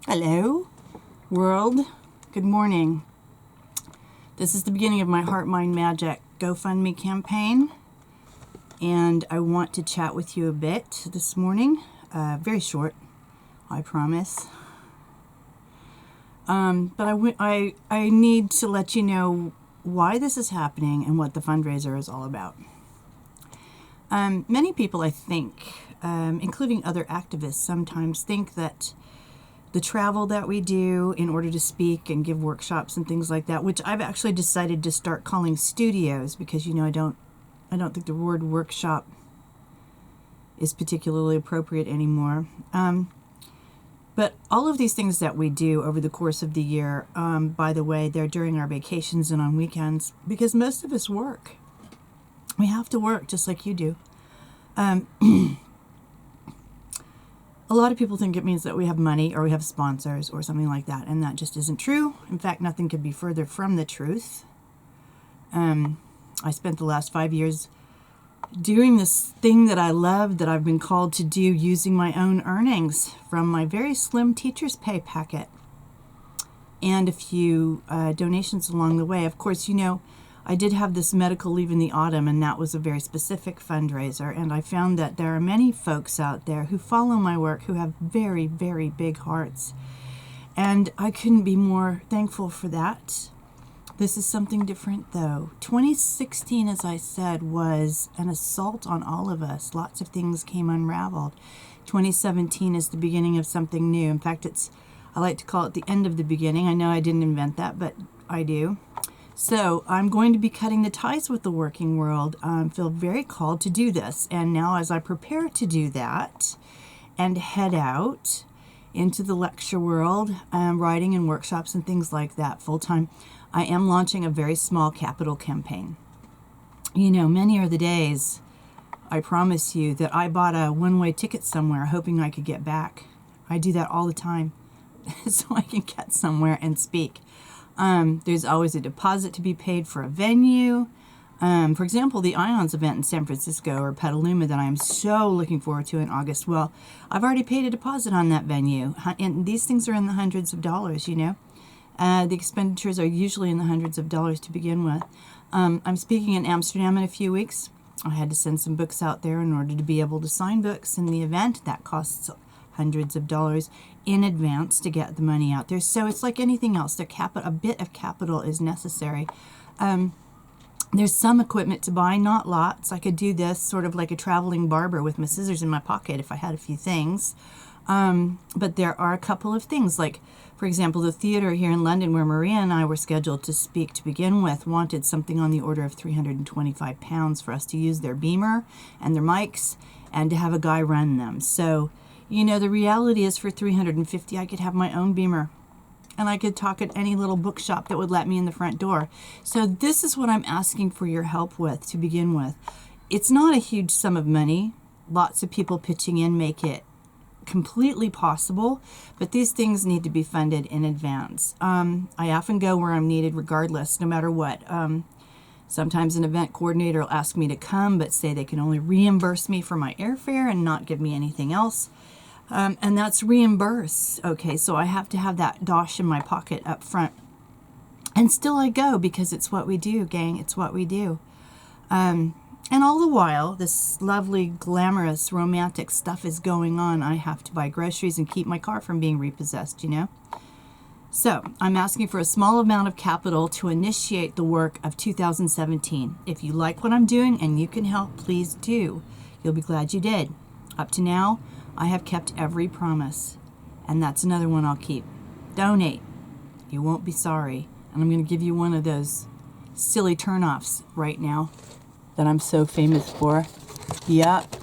Hello, world. Good morning. This is the beginning of my Heart Mind Magic GoFundMe campaign, and I want to chat with you a bit this morning. Very short, I promise. But I need to let you know why this is happening and what the fundraiser is all about. Many people, I think, including other activists, sometimes think that the travel that we do in order to speak and give workshops and things like that, which I've actually decided to start calling studios because, I don't think the word workshop is particularly appropriate anymore. But all of these things that we do over the course of the year, by the way, they're during our vacations and on weekends because most of us work. We have to work just like you do. A lot of people think it means that we have money or we have sponsors or something like that, and that just isn't true. In fact, nothing could be further from the truth. I spent the last 5 years doing this thing that I love, that I've been called to do, using my own earnings from my very slim teacher's pay packet and a few donations along the way. Of course, I did have this medical leave in the autumn, and that was a very specific fundraiser, and I found that there are many folks out there who follow my work who have very, very big hearts, and I couldn't be more thankful for that. This is something different, though. 2016, as I said, was an assault on all of us. Lots of things came unraveled. 2017 is the beginning of something new. In fact, I like to call it the end of the beginning. I know I didn't invent that, but I do. So I'm going to be cutting the ties with the working world. I feel very called to do this. And now as I prepare to do that and head out into the lecture world, writing and workshops and things like that full-time, I am launching a very small capital campaign. Many are the days, I promise you, that I bought a one-way ticket somewhere hoping I could get back. I do that all the time so I can get somewhere and speak. There's always a deposit to be paid for a venue. For example, the IONS event in San Francisco or Petaluma that I'm so looking forward to in August. Well, I've already paid a deposit on that venue, and these things are in the hundreds of dollars, The expenditures are usually in the hundreds of dollars to begin with. I'm speaking in Amsterdam in a few weeks. I had to send some books out there in order to be able to sign books in the event. That costs hundreds of dollars in advance to get the money out there. So it's like anything else. A bit of capital is necessary. There's some equipment to buy, not lots. I could do this sort of like a traveling barber with my scissors in my pocket if I had a few things. But there are a couple of things, like, for example, the theater here in London where Maria and I were scheduled to speak to begin with wanted something on the order of £325 for us to use their beamer and their mics and to have a guy run them. So the reality is for $350, I could have my own beamer and I could talk at any little bookshop that would let me in the front door. So this is what I'm asking for your help with to begin with. It's not a huge sum of money. Lots of people pitching in make it completely possible, but these things need to be funded in advance. I often go where I'm needed regardless, no matter what. Sometimes an event coordinator will ask me to come, but say they can only reimburse me for my airfare and not give me anything else. And that's reimburse. Okay, so I have to have that dosh in my pocket up front. And still I go because it's what we do, gang. It's what we do. And all the while, this lovely, glamorous, romantic stuff is going on. I have to buy groceries and keep my car from being repossessed, So I'm asking for a small amount of capital to initiate the work of 2017. If you like what I'm doing and you can help, please do. You'll be glad you did. Up to now, I have kept every promise, and that's another one I'll keep. Donate. You won't be sorry. And I'm going to give you one of those silly turnoffs right now that I'm so famous for. Yup.